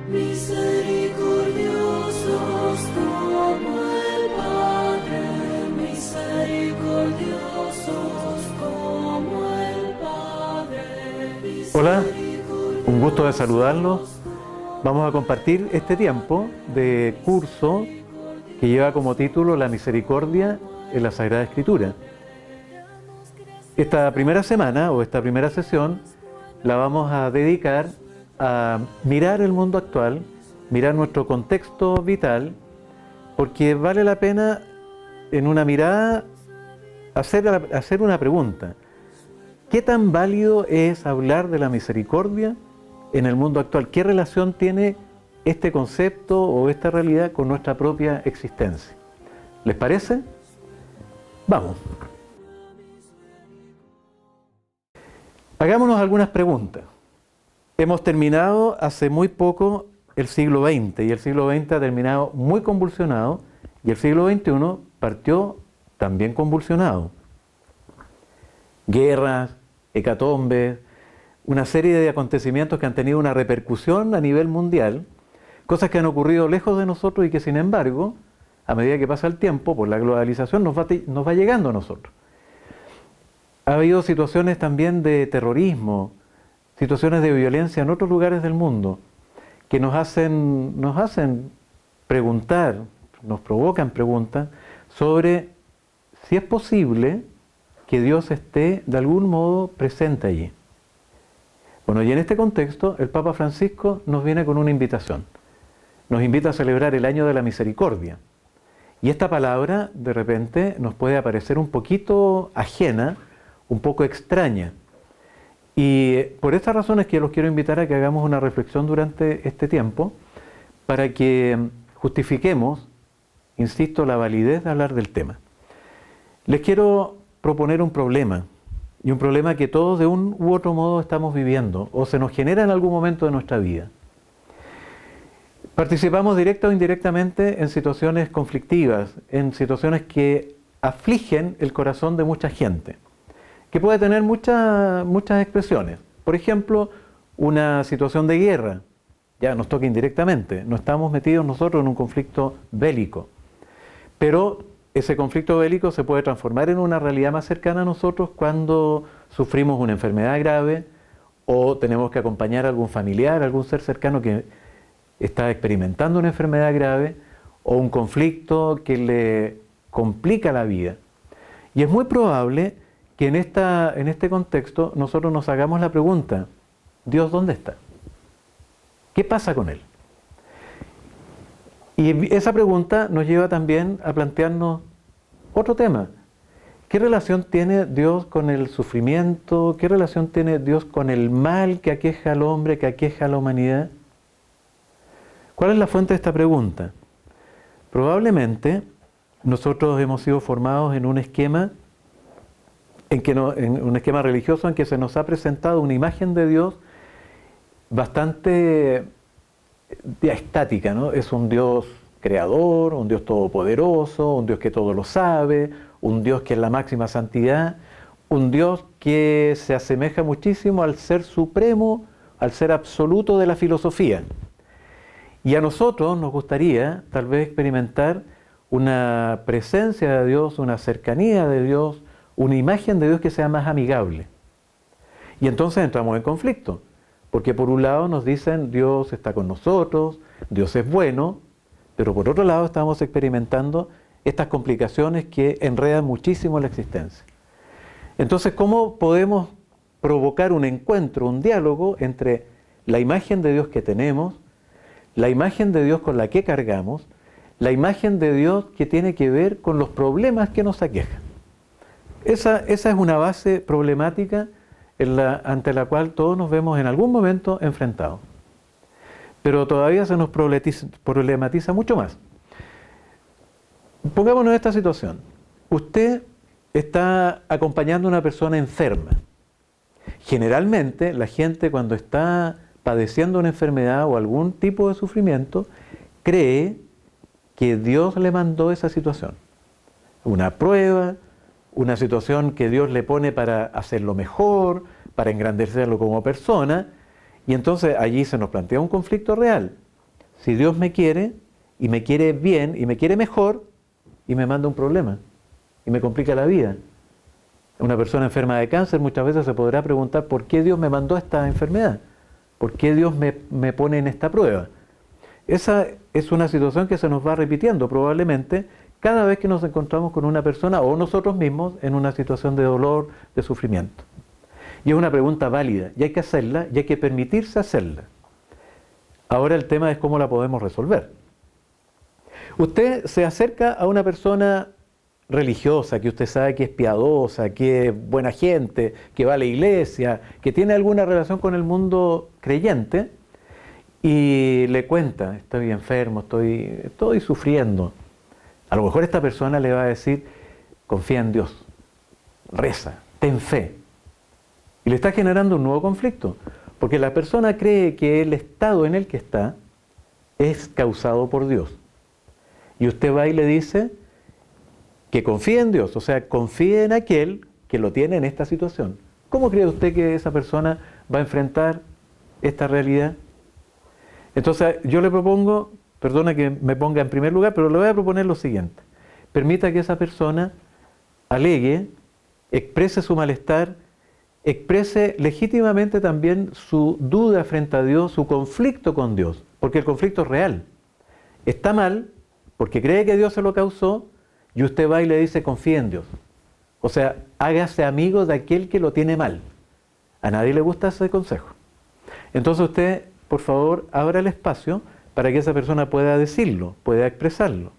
Misericordiosos como el Padre, misericordiosos como el Padre. Hola, un gusto de saludarlos. Vamos a compartir este tiempo de curso que lleva como título La misericordia en la Sagrada Escritura. Esta primera semana o esta primera sesión la vamos a dedicar a mirar el mundo actual, mirar nuestro contexto vital, porque vale la pena en una mirada hacer una pregunta. ¿Qué tan válido es hablar de la misericordia en el mundo actual? ¿Qué relación tiene este concepto o esta realidad con nuestra propia existencia? ¿Les parece? Vamos. Hagámonos algunas preguntas. Hemos terminado hace muy poco el siglo XX y el siglo XX ha terminado muy convulsionado y el siglo XXI partió también convulsionado. Guerras, hecatombes, una serie de acontecimientos que han tenido una repercusión a nivel mundial, cosas que han ocurrido lejos de nosotros y que sin embargo, a medida que pasa el tiempo, por la globalización nos va llegando a nosotros. Ha habido situaciones también de terrorismo, situaciones de violencia en otros lugares del mundo, que nos hacen preguntar, nos provocan preguntas sobre si es posible que Dios esté de algún modo presente allí. Bueno, y en este contexto el Papa Francisco nos viene con una invitación. Nos invita a celebrar el Año de la Misericordia. Y esta palabra de repente nos puede parecer un poquito ajena, un poco extraña. Y por estas razones que los quiero invitar a que hagamos una reflexión durante este tiempo para que justifiquemos, insisto, la validez de hablar del tema. Les quiero proponer un problema, y un problema que todos de un u otro modo estamos viviendo o se nos genera en algún momento de nuestra vida. Participamos directa o indirectamente en situaciones conflictivas, en situaciones que afligen el corazón de mucha gente, que puede tener muchas expresiones. Por ejemplo, una situación de guerra, ya nos toca indirectamente, no estamos metidos nosotros en un conflicto bélico, pero ese conflicto bélico se puede transformar en una realidad más cercana a nosotros cuando sufrimos una enfermedad grave o tenemos que acompañar a algún familiar, a algún ser cercano que está experimentando una enfermedad grave o un conflicto que le complica la vida. Y es muy probable que en este contexto nosotros nos hagamos la pregunta, ¿Dios dónde está? ¿Qué pasa con Él? Y esa pregunta nos lleva también a plantearnos otro tema. ¿Qué relación tiene Dios con el sufrimiento? ¿Qué relación tiene Dios con el mal que aqueja al hombre, que aqueja a la humanidad? ¿Cuál es la fuente de esta pregunta? Probablemente nosotros hemos sido formados en un esquema en un esquema religioso en que se nos ha presentado una imagen de Dios bastante estática, ¿no? Es un Dios creador, un Dios todopoderoso, un Dios que todo lo sabe, un Dios que es la máxima santidad, un Dios que se asemeja muchísimo al ser supremo, al ser absoluto de la filosofía. Y a nosotros nos gustaría tal vez experimentar una presencia de Dios, una cercanía de Dios, una imagen de Dios que sea más amigable. Y entonces entramos en conflicto, porque por un lado nos dicen Dios está con nosotros, Dios es bueno, pero por otro lado estamos experimentando estas complicaciones que enredan muchísimo la existencia. Entonces, ¿cómo podemos provocar un encuentro, un diálogo entre la imagen de Dios que tenemos, la imagen de Dios con la que cargamos, la imagen de Dios que tiene que ver con los problemas que nos aquejan? Esa es una base problemática ante la cual todos nos vemos en algún momento enfrentados. Pero todavía se nos problematiza mucho más. Pongámonos en esta situación. Usted está acompañando a una persona enferma. Generalmente la gente cuando está padeciendo una enfermedad o algún tipo de sufrimiento cree que Dios le mandó esa situación. Una prueba, una situación que Dios le pone para hacerlo mejor, para engrandecerlo como persona, y entonces allí se nos plantea un conflicto real. si Dios me quiere y me quiere bien y me quiere mejor y me manda un problema y me complica la vida? Una persona enferma de cáncer muchas veces se podrá preguntar ¿por qué Dios me mandó esta enfermedad? ¿Por qué Dios me pone en esta prueba? Esa es una situación que se nos va repitiendo probablemente cada vez que nos encontramos con una persona o nosotros mismos en una situación de dolor, de sufrimiento. Y es una pregunta válida, y hay que hacerla, y hay que permitirse hacerla. Ahora el tema es cómo la podemos resolver. Usted se acerca a una persona religiosa, que usted sabe que es piadosa, que es buena gente, que va a la iglesia, que tiene alguna relación con el mundo creyente, y le cuenta, estoy enfermo, estoy sufriendo. A lo mejor esta persona le va a decir, confía en Dios, reza, ten fe. Y le está generando un nuevo conflicto, porque la persona cree que el estado en el que está es causado por Dios. Y usted va y le dice que confíe en Dios, o sea, confíe en aquel que lo tiene en esta situación. ¿Cómo cree usted que esa persona va a enfrentar esta realidad? Entonces yo le propongo, perdona que me ponga en primer lugar, pero le voy a proponer lo siguiente. Permita que esa persona alegue, exprese su malestar, exprese legítimamente también su duda frente a Dios, su conflicto con Dios, porque el conflicto es real. Está mal porque cree que Dios se lo causó y usted va y le dice confía en Dios. O sea, hágase amigo de aquel que lo tiene mal. A nadie le gusta ese consejo. Entonces usted, por favor, abra el espacio para que esa persona pueda decirlo, pueda expresarlo.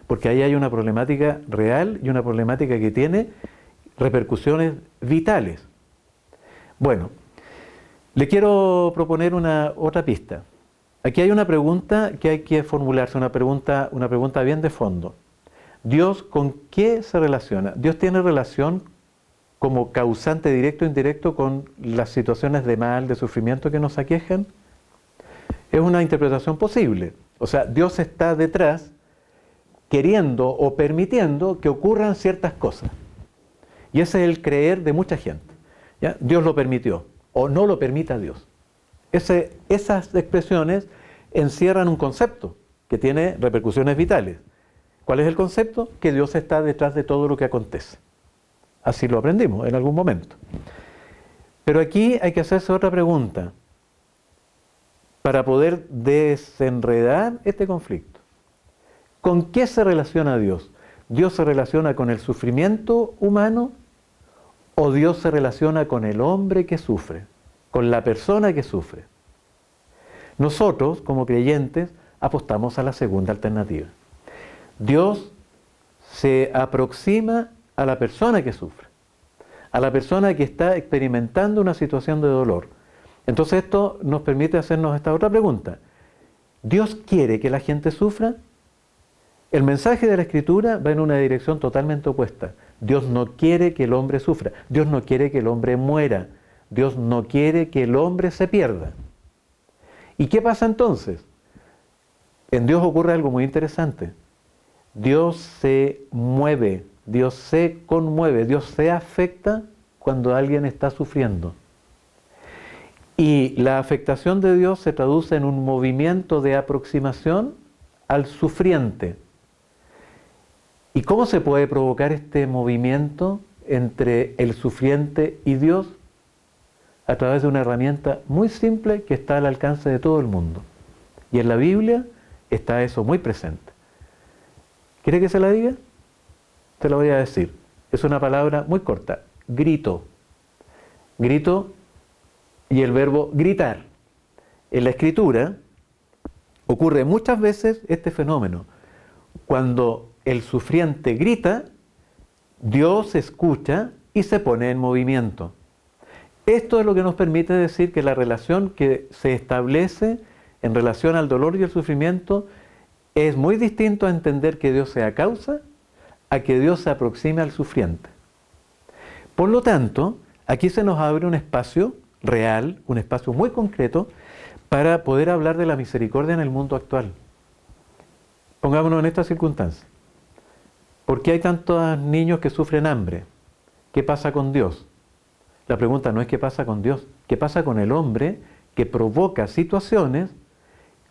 Porque ahí hay una problemática real y una problemática que tiene repercusiones vitales. Bueno, le quiero proponer otra pista. Aquí hay una pregunta que hay que formularse, una pregunta bien de fondo. ¿Dios con qué se relaciona? ¿Dios tiene relación como causante directo o indirecto con las situaciones de mal, de sufrimiento que nos aquejan? Es una interpretación posible. O sea, Dios está detrás queriendo o permitiendo que ocurran ciertas cosas. Y ese es el creer de mucha gente. ¿Ya? Dios lo permitió o no lo permita Dios. Esas expresiones encierran un concepto que tiene repercusiones vitales. ¿Cuál es el concepto? Que Dios está detrás de todo lo que acontece. Así lo aprendimos en algún momento. Pero aquí hay que hacerse otra pregunta para poder desenredar este conflicto. ¿Con qué se relaciona Dios? ¿Dios se relaciona con el sufrimiento humano o Dios se relaciona con el hombre que sufre, con la persona que sufre? Nosotros, como creyentes, apostamos a la segunda alternativa. Dios se aproxima a la persona que sufre, a la persona que está experimentando una situación de dolor. Entonces esto nos permite hacernos esta otra pregunta. ¿Dios quiere que la gente sufra? El mensaje de la Escritura va en una dirección totalmente opuesta. Dios no quiere que el hombre sufra. Dios no quiere que el hombre muera. Dios no quiere que el hombre se pierda. ¿Y qué pasa entonces? En Dios ocurre algo muy interesante. Dios se mueve, Dios se conmueve, Dios se afecta cuando alguien está sufriendo. Y la afectación de Dios se traduce en un movimiento de aproximación al sufriente. ¿Y cómo se puede provocar este movimiento entre el sufriente y Dios? A través de una herramienta muy simple que está al alcance de todo el mundo. Y en la Biblia está eso muy presente. ¿Quiere que se la diga? Te la voy a decir. Es una palabra muy corta. Grito. Grito y el verbo gritar. En la Escritura ocurre muchas veces este fenómeno. Cuando el sufriente grita, Dios escucha y se pone en movimiento. Esto es lo que nos permite decir que la relación que se establece en relación al dolor y el sufrimiento es muy distinto a entender que Dios sea causa a que Dios se aproxime al sufriente. Por lo tanto, aquí se nos abre un espacio real, un espacio muy concreto para poder hablar de la misericordia en el mundo actual. Pongámonos en esta circunstancia. ¿Por qué hay tantos niños que sufren hambre? ¿Qué pasa con Dios? La pregunta no es qué pasa con Dios, qué pasa con el hombre que provoca situaciones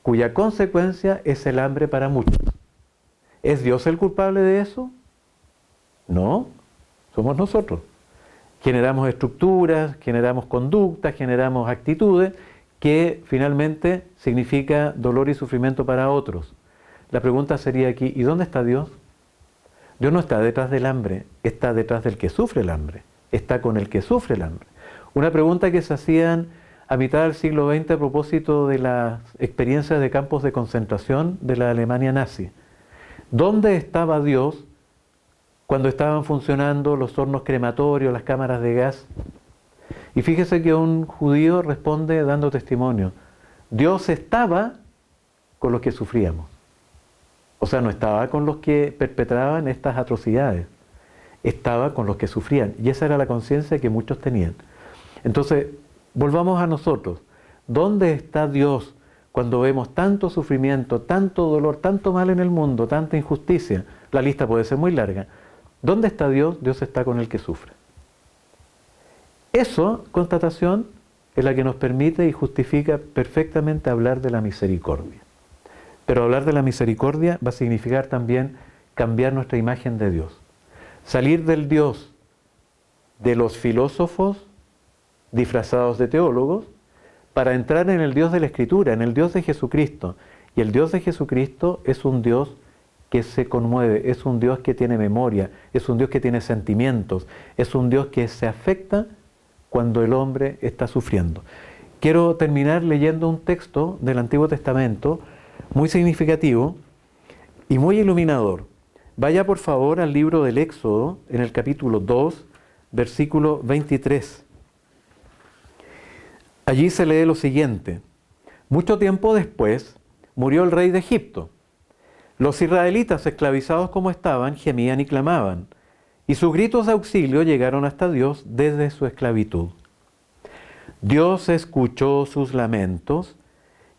cuya consecuencia es el hambre para muchos. ¿Es Dios el culpable de eso? No, somos nosotros. Generamos estructuras, generamos conductas, generamos actitudes que finalmente significa dolor y sufrimiento para otros. La pregunta sería aquí, ¿y dónde está Dios? Dios no está detrás del hambre, está detrás del que sufre el hambre, está con el que sufre el hambre. Una pregunta que se hacían a mitad del siglo XX a propósito de las experiencias de campos de concentración de la Alemania nazi. ¿Dónde estaba Dios cuando estaban funcionando los hornos crematorios, las cámaras de gas? Y fíjese que un judío responde dando testimonio. Dios estaba con los que sufríamos. O sea, no estaba con los que perpetraban estas atrocidades. Estaba con los que sufrían. Y esa era la conciencia que muchos tenían. Entonces, volvamos a nosotros. ¿Dónde está Dios cuando vemos tanto sufrimiento, tanto dolor, tanto mal en el mundo, tanta injusticia? La lista puede ser muy larga. ¿Dónde está Dios? Dios está con el que sufre. Eso, constatación, es la que nos permite y justifica perfectamente hablar de la misericordia. Pero hablar de la misericordia va a significar también cambiar nuestra imagen de Dios. Salir del Dios de los filósofos disfrazados de teólogos para entrar en el Dios de la Escritura, en el Dios de Jesucristo. Y el Dios de Jesucristo es un Dios que se conmueve, es un Dios que tiene memoria, es un Dios que tiene sentimientos, es un Dios que se afecta cuando el hombre está sufriendo. Quiero terminar leyendo un texto del Antiguo Testamento muy significativo y muy iluminador. Vaya por favor al libro del Éxodo, en el capítulo 2, versículo 23. Allí se lee lo siguiente: mucho tiempo después murió el rey de Egipto. Los israelitas, esclavizados como estaban, gemían y clamaban, y sus gritos de auxilio llegaron hasta Dios desde su esclavitud. Dios escuchó sus lamentos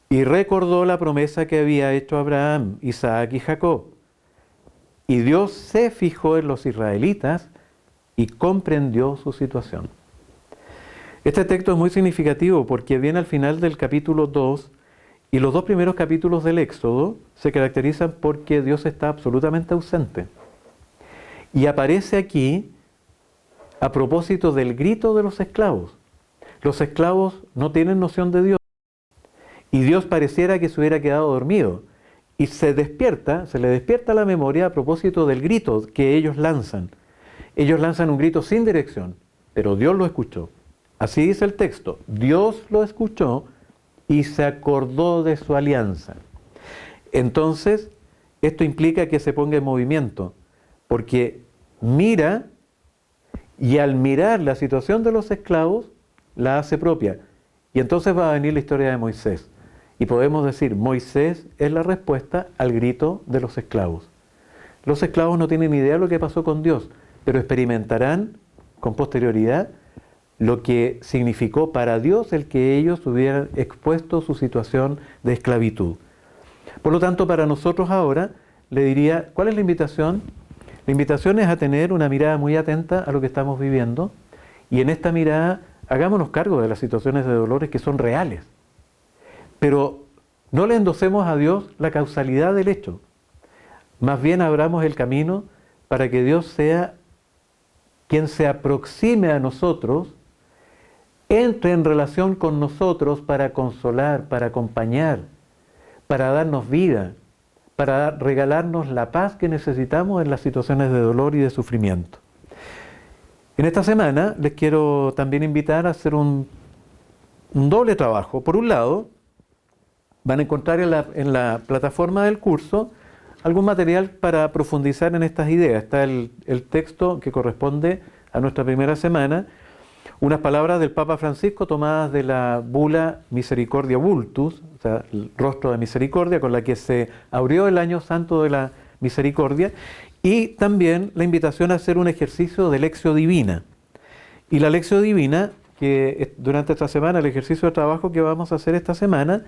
y recordó la promesa que había hecho Abraham, Isaac y Jacob. Y Dios se fijó en los israelitas y comprendió su situación. Este texto es muy significativo porque viene al final del capítulo 2 y los dos primeros capítulos del Éxodo se caracterizan porque Dios está absolutamente ausente. Y aparece aquí a propósito del grito de los esclavos. Los esclavos no tienen noción de Dios y Dios pareciera que se hubiera quedado dormido y se le despierta la memoria a propósito del grito que ellos lanzan. Ellos lanzan un grito sin dirección, pero Dios lo escuchó. Así dice el texto: Dios lo escuchó y se acordó de su alianza. Entonces, esto implica que se ponga en movimiento, porque mira, y al mirar la situación de los esclavos, la hace propia. Y entonces va a venir la historia de Moisés. Y podemos decir, Moisés es la respuesta al grito de los esclavos. Los esclavos no tienen idea de lo que pasó con Dios, pero experimentarán con posterioridad lo que significó para Dios el que ellos hubieran expuesto su situación de esclavitud. Por lo tanto, para nosotros ahora, le diría, ¿cuál es la invitación? La invitación es a tener una mirada muy atenta a lo que estamos viviendo, y en esta mirada hagámonos cargo de las situaciones de dolores que son reales. Pero no le endosemos a Dios la causalidad del hecho. Más bien abramos el camino para que Dios sea quien se aproxime a nosotros, entre en relación con nosotros para consolar, para acompañar, para darnos vida, para regalarnos la paz que necesitamos en las situaciones de dolor y de sufrimiento. En esta semana les quiero también invitar a hacer un doble trabajo. Por un lado, van a encontrar en la plataforma del curso algún material para profundizar en estas ideas. Está el texto que corresponde a nuestra primera semana, unas palabras del Papa Francisco tomadas de la bula Misericordia Vultus, o sea, el rostro de misericordia, con la que se abrió el año santo de la misericordia, y también la invitación a hacer un ejercicio de Lectio Divina. Y la Lectio Divina, que durante esta semana, el ejercicio de trabajo que vamos a hacer esta semana,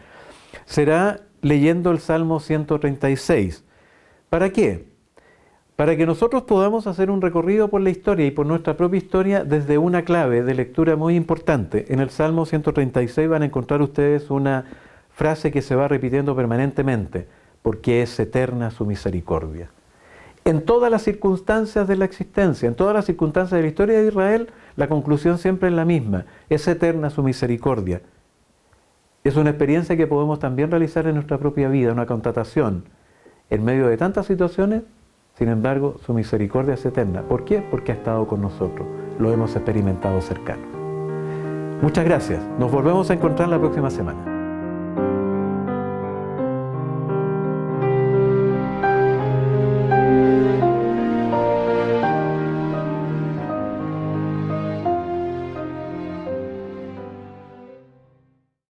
será leyendo el Salmo 136. ¿Para qué? Para que nosotros podamos hacer un recorrido por la historia y por nuestra propia historia desde una clave de lectura muy importante. En el Salmo 136 van a encontrar ustedes una frase que se va repitiendo permanentemente, porque es eterna su misericordia. En todas las circunstancias de la existencia, en todas las circunstancias de la historia de Israel, la conclusión siempre es la misma, es eterna su misericordia. Es una experiencia que podemos también realizar en nuestra propia vida, una constatación. En medio de tantas situaciones, sin embargo, su misericordia es eterna. ¿Por qué? Porque ha estado con nosotros, lo hemos experimentado cercano. Muchas gracias, nos volvemos a encontrar la próxima semana.